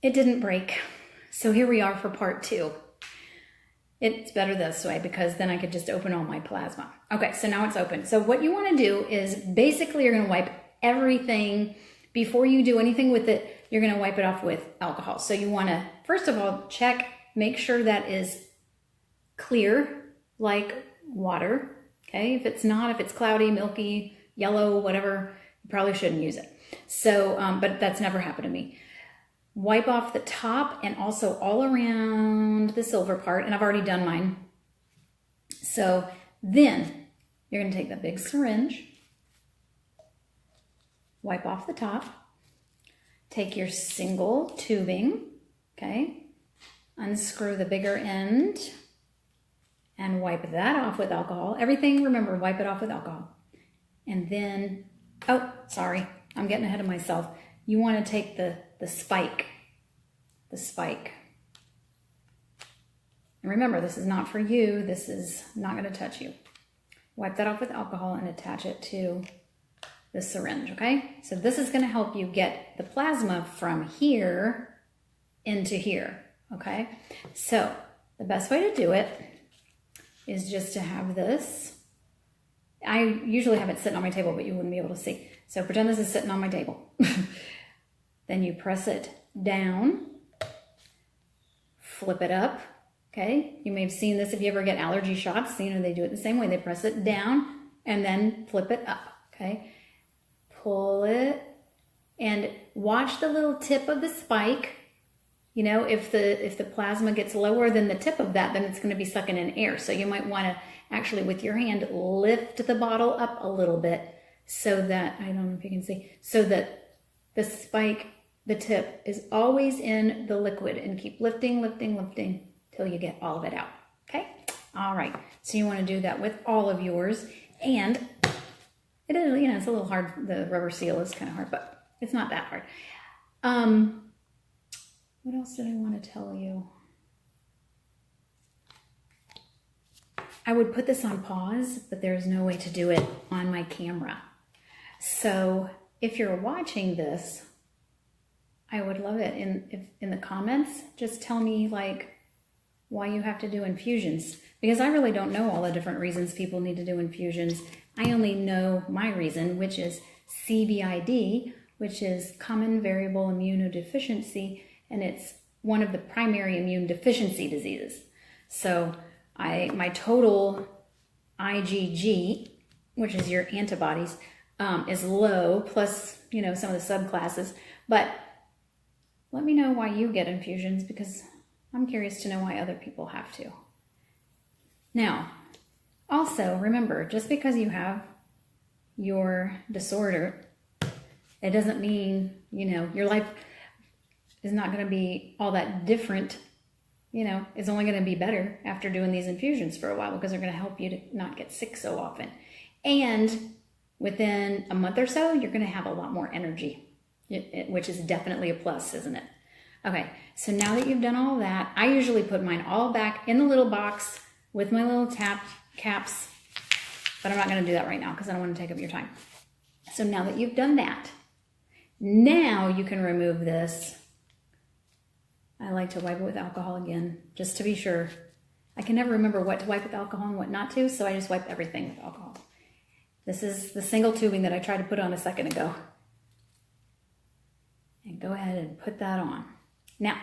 it didn't break. So here we are for part 2. It's better this way because then I could just open all my plasma. Okay, so now it's open. So what you want to do is basically you're going to wipe everything before you do anything with it. You're going to wipe it off with alcohol. So you want to, first of all, check, make sure that is clear like water. Okay, if it's not, if it's cloudy, milky, yellow, whatever, you probably shouldn't use it. So, but that's never happened to me. Wipe off the top and also all around the silver part, and I've already done mine. So then you're going to take the big syringe, wipe off the top, take your single tubing, okay, unscrew the bigger end and wipe that off with alcohol. Everything, remember, wipe it off with alcohol. And then, oh, sorry, I'm getting ahead of myself. You want to take the spike. And remember, this is not for you. This is not going to touch you. Wipe that off with alcohol and attach it to the syringe, okay? So this is going to help you get the plasma from here into here, okay? So the best way to do it is just to have this. I usually have it sitting on my table, but you wouldn't be able to see. So pretend this is sitting on my table. Then you press it down, flip it up, okay? You may have seen this if you ever get allergy shots. You know, they do it the same way. They press it down and then flip it up, okay? Pull it and watch the little tip of the spike. You know, if the plasma gets lower than the tip of that, then it's going to be sucking in air. So you might want to actually, with your hand, lift the bottle up a little bit so that, I don't know if you can see, so that the spike, the tip, is always in the liquid, and keep lifting, lifting, lifting till you get all of it out. Okay? All right. So you want to do that with all of yours. And it is, you know, it's a little hard. The rubber seal is kind of hard, but it's not that hard. What else did I want to tell you? I would put this on pause, but there's no way to do it on my camera. So if you're watching this, I would love it in the comments. Just tell me like why you have to do infusions, because I really don't know all the different reasons people need to do infusions. I only know my reason, which is CVID, which is common variable immunodeficiency, and it's one of the primary immune deficiency diseases. So my total IgG, which is your antibodies, is low, plus, you know, some of the subclasses. But let me know why you get infusions, because I'm curious to know why other people have to. Now, also remember, just because you have your disorder, it doesn't mean, you know, your life is not going to be all that different. You know, it's only going to be better after doing these infusions for a while, because they're going to help you to not get sick so often. And within a month or so, you're going to have a lot more energy, which is definitely a plus, isn't it? Okay, so now that you've done all that, I usually put mine all back in the little box with my little caps, but I'm not going to do that right now because I don't want to take up your time. So now that you've done that, now you can remove this. I like to wipe it with alcohol again, just to be sure. I can never remember what to wipe with alcohol and what not to, so I just wipe everything with alcohol. This is the single tubing that I tried to put on a second ago. And go ahead and put that on. Now,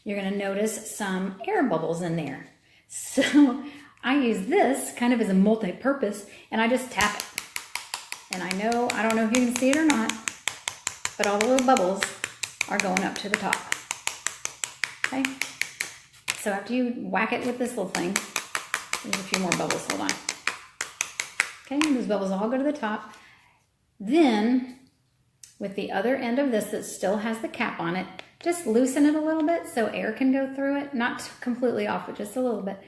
you're going to notice some air bubbles in there. So I use this kind of as a multi-purpose, and I just tap it. And I don't know if you can see it or not, but all the little bubbles are going up to the top. Okay? So after you whack it with this little thing, there's a few more bubbles, hold on. Okay, those bubbles all go to the top. Then, with the other end of this that still has the cap on it, just loosen it a little bit so air can go through it. Not completely off, but just a little bit.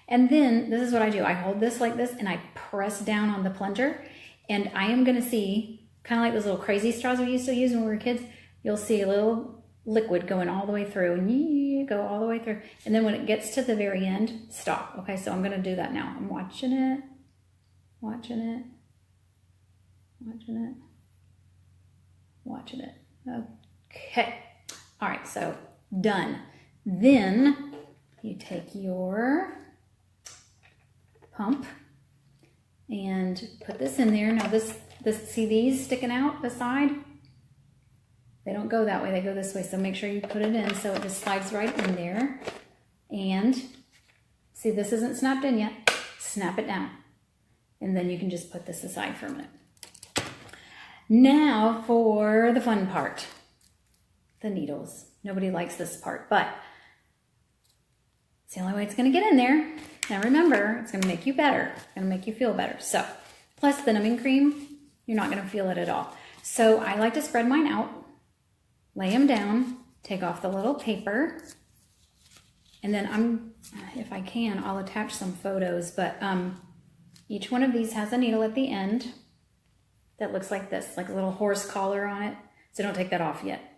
And then, this is what I do. I hold this like this, and I press down on the plunger, and I am going to see, kind of like those little crazy straws we used to use when we were kids, you'll see a little liquid going all the way through, and you go all the way through. And then when it gets to the very end, stop. Okay, so I'm going to do that now. I'm watching it, watching it, watching it, watching it. Okay. All right, so done. Then you take your pump and put this in there. Now this see these sticking out the side? They don't go that way, they go this way. So make sure you put it in so it just slides right in there. And see, this isn't snapped in yet. Snap it down. And then you can just put this aside for a minute. Now for the fun part, the needles. Nobody likes this part, but it's the only way it's gonna get in there. Now remember, it's gonna make you better. It's gonna make you feel better. So, plus the numbing cream, you're not gonna feel it at all. So I like to spread mine out, lay them down, take off the little paper, and then if I can, I'll attach some photos, but each one of these has a needle at the end that looks like this, like a little horse collar on it. So don't take that off yet.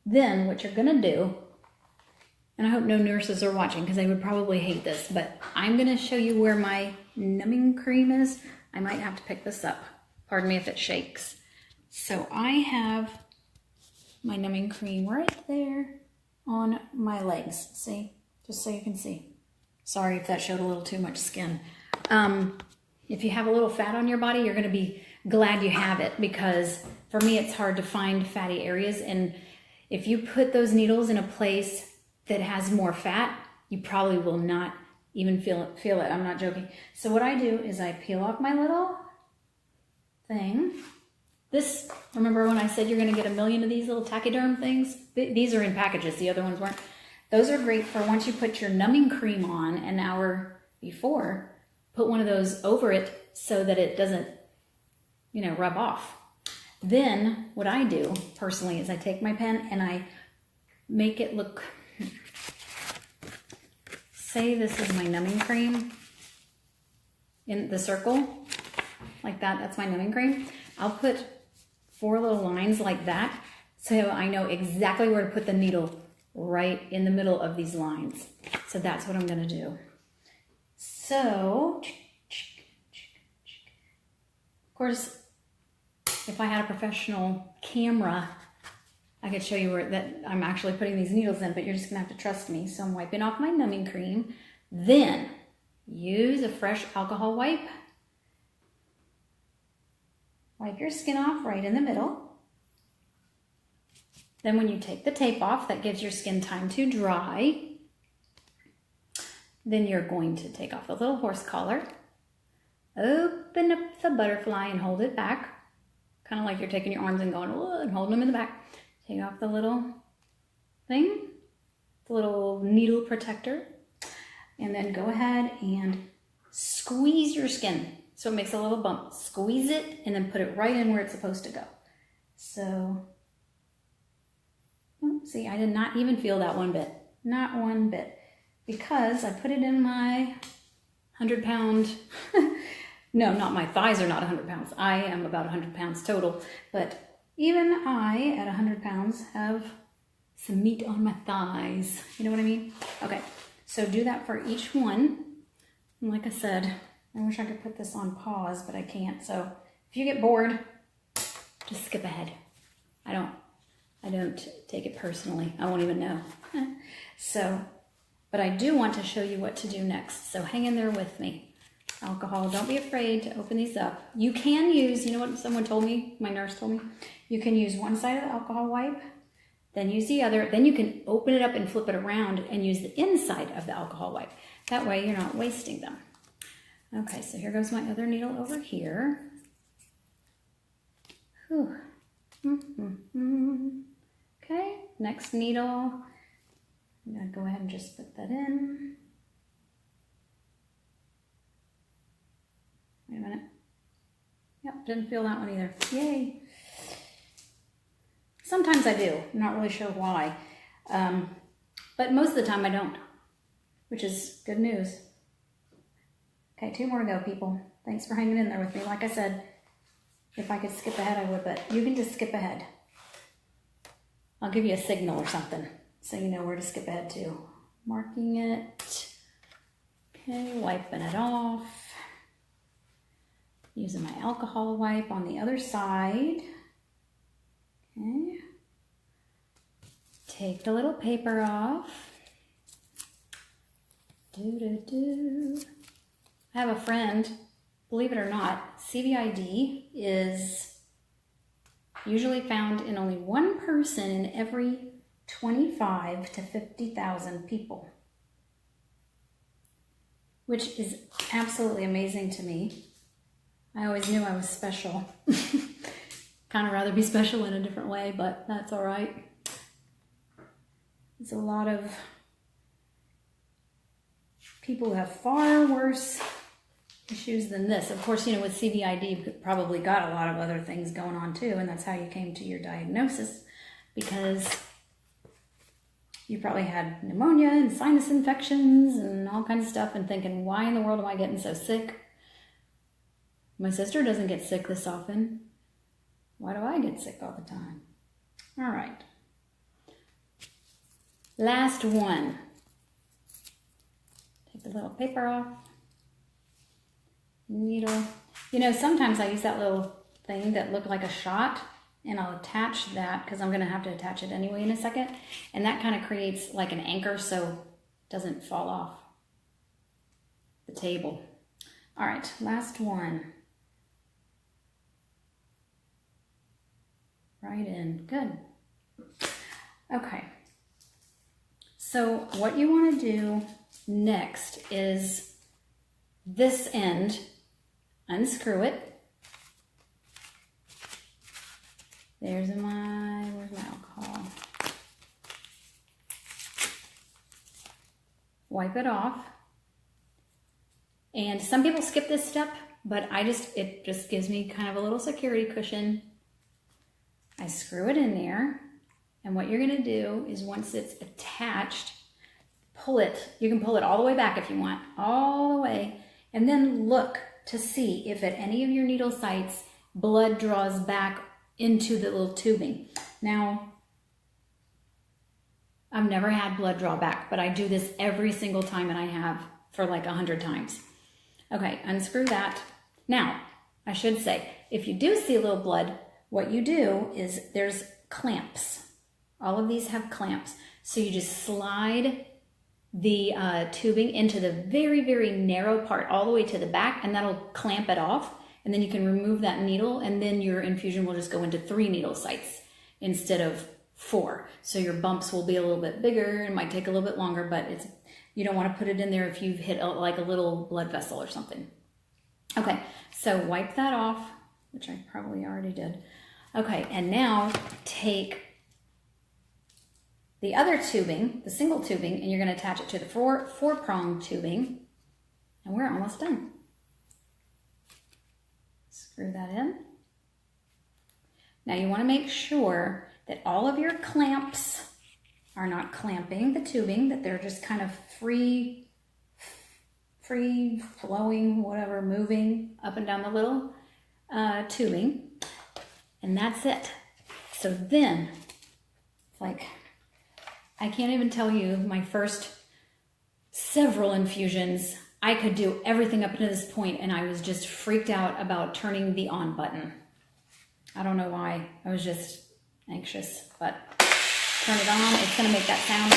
Then what you're gonna do, and I hope no nurses are watching because they would probably hate this, but I'm gonna show you where my numbing cream is. I might have to pick this up. Pardon me if it shakes. So I have my numbing cream right there on my legs. See, just so you can see. Sorry if that showed a little too much skin. If you have a little fat on your body, you're gonna be glad you have it, because for me, it's hard to find fatty areas. And if you put those needles in a place that has more fat, you probably will not even feel it. I'm not joking. So what I do is I peel off my little thing. This, remember when I said you're gonna get 1 million of these little Tachyderm things? These are in packages, the other ones weren't. Those are great for once you put your numbing cream on an hour before, put one of those over it so that it doesn't, rub off. Then what I do personally is I take my pen and I make it look, say this is my numbing cream in the circle, like that, that's my numbing cream. I'll put 4 little lines like that so I know exactly where to put the needle right in the middle of these lines. So that's what I'm gonna do. So, of course, if I had a professional camera, I could show you that I'm actually putting these needles in, but you're just gonna have to trust me. So I'm wiping off my numbing cream. Then use a fresh alcohol wipe. Wipe your skin off right in the middle. Then when you take the tape off, that gives your skin time to dry. Then you're going to take off the little horse collar, open up the butterfly and hold it back. Kind of like you're taking your arms and going, whoa, and holding them in the back. Take off the little thing, the little needle protector, and then go ahead and squeeze your skin. So it makes a little bump. Squeeze it and then put it right in where it's supposed to go. So, see, I did not even feel that one bit. Not one bit. Because I put it in my 100-pound, no, not my thighs are not 100 pounds. I am about 100 pounds total. But even I, at 100 pounds, have some meat on my thighs. You know what I mean? Okay, so do that for each one. And like I said, I wish I could put this on pause, but I can't. So if you get bored, just skip ahead. I don't take it personally. I won't even know. But I do want to show you what to do next. So hang in there with me. Alcohol, don't be afraid to open these up. You can use, you know what someone told me, my nurse told me? You can use one side of the alcohol wipe, then use the other, then you can open it up and flip it around and use the inside of the alcohol wipe. That way you're not wasting them. Okay, so here goes my other needle over here. Whew. Okay, next needle. I'm gonna go ahead and just put that in. Wait a minute. Yep, didn't feel that one either. Yay. Sometimes I do, I'm not really sure why. But most of the time I don't, which is good news. Okay, 2 more to go, people. Thanks for hanging in there with me. Like I said, if I could skip ahead, I would, but you can just skip ahead. I'll give you a signal or something so you know where to skip ahead to. Marking it. Okay, wiping it off. Using my alcohol wipe on the other side. Okay. take the little paper off. I have a friend, believe it or not, CVID is usually found in only one person in every 25 to 50,000 people, which is absolutely amazing to me. I always knew I was special. Kind of rather be special in a different way, but that's all right. There's a lot of people who have far worse issues than this. Of course, you know, with CVID, you've probably got a lot of other things going on too, and that's how you came to your diagnosis, because you probably had pneumonia and sinus infections and all kinds of stuff, and thinking, why in the world am I getting so sick? My sister doesn't get sick this often. Why do I get sick all the time? All right. Last one. Take the little paper off. Needle. You know, sometimes I use that little thing that looked like a shot, and I'll attach that because I'm going to have to attach it anyway in a second. And that kind of creates like an anchor so it doesn't fall off the table. All right, last one. Right in. Good. Okay. So what you want to do next is this end, unscrew it. Where's my alcohol? Wipe it off. And some people skip this step, but it just gives me kind of a little security cushion. I screw it in there, and what you're going to do is once it's attached, pull it. You can pull it all the way back if you want, all the way, and then look to see if at any of your needle sites blood draws back into the little tubing. Now, I've never had blood draw back, but I do this every single time, and I have for like 100 times. Okay, unscrew that. Now, I should say, if you do see a little blood, what you do is there's clamps. All of these have clamps. So you just slide the tubing into the very, very narrow part all the way to the back, and that'll clamp it off. And then you can remove that needle, and then your infusion will just go into 3 needle sites instead of 4. So your bumps will be a little bit bigger. It might take a little bit longer, but you don't want to put it in there if you've hit like a little blood vessel or something. Okay, so wipe that off, which I probably already did. Okay, and now take the other tubing, the single tubing, and you're going to attach it to the four-prong tubing, and we're almost done. Screw that in. Now you want to make sure that all of your clamps are not clamping the tubing, that they're just kind of free flowing, whatever, moving up and down the little tubing. And that's it. So then, it's like, I can't even tell you my first several infusions. I could do everything up to this point, and I was just freaked out about turning the on button. I don't know why. I was just anxious, but turn it on. It's going to make that sound.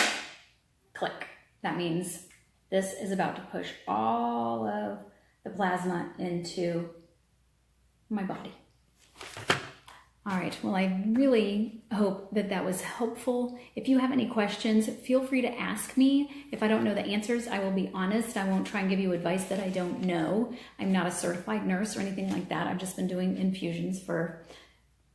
Click. That means this is about to push all of the plasma into my body. All right, well, I really hope that that was helpful. If you have any questions, feel free to ask me. If I don't know the answers, I will be honest. I won't try and give you advice that I don't know. I'm not a certified nurse or anything like that. I've just been doing infusions for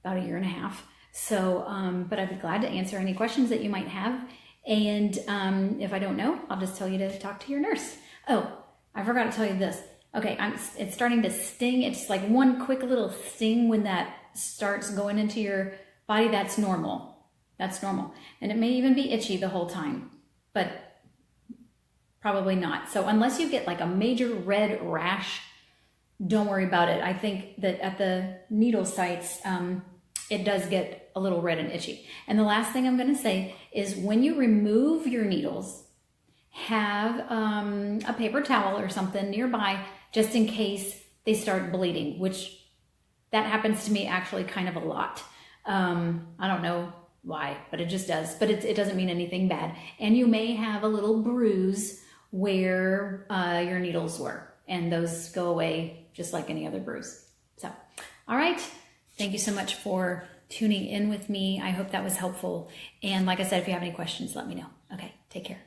about 1.5 years. So, but I'd be glad to answer any questions that you might have. And if I don't know, I'll just tell you to talk to your nurse. Oh, I forgot to tell you this. Okay, it's starting to sting. It's like one quick little sting when that starts going into your body. That's normal. That's normal. And it may even be itchy the whole time, but probably not. So unless you get like a major red rash, don't worry about it. I think that at the needle sites, it does get a little red and itchy. And the last thing I'm going to say is when you remove your needles, have a paper towel or something nearby just in case they start bleeding, which that happens to me actually kind of a lot. I don't know why, but it just does. But it doesn't mean anything bad. And you may have a little bruise where your needles were, and those go away just like any other bruise. So, all right. Thank you so much for tuning in with me. I hope that was helpful. And like I said, if you have any questions, let me know. Okay, take care.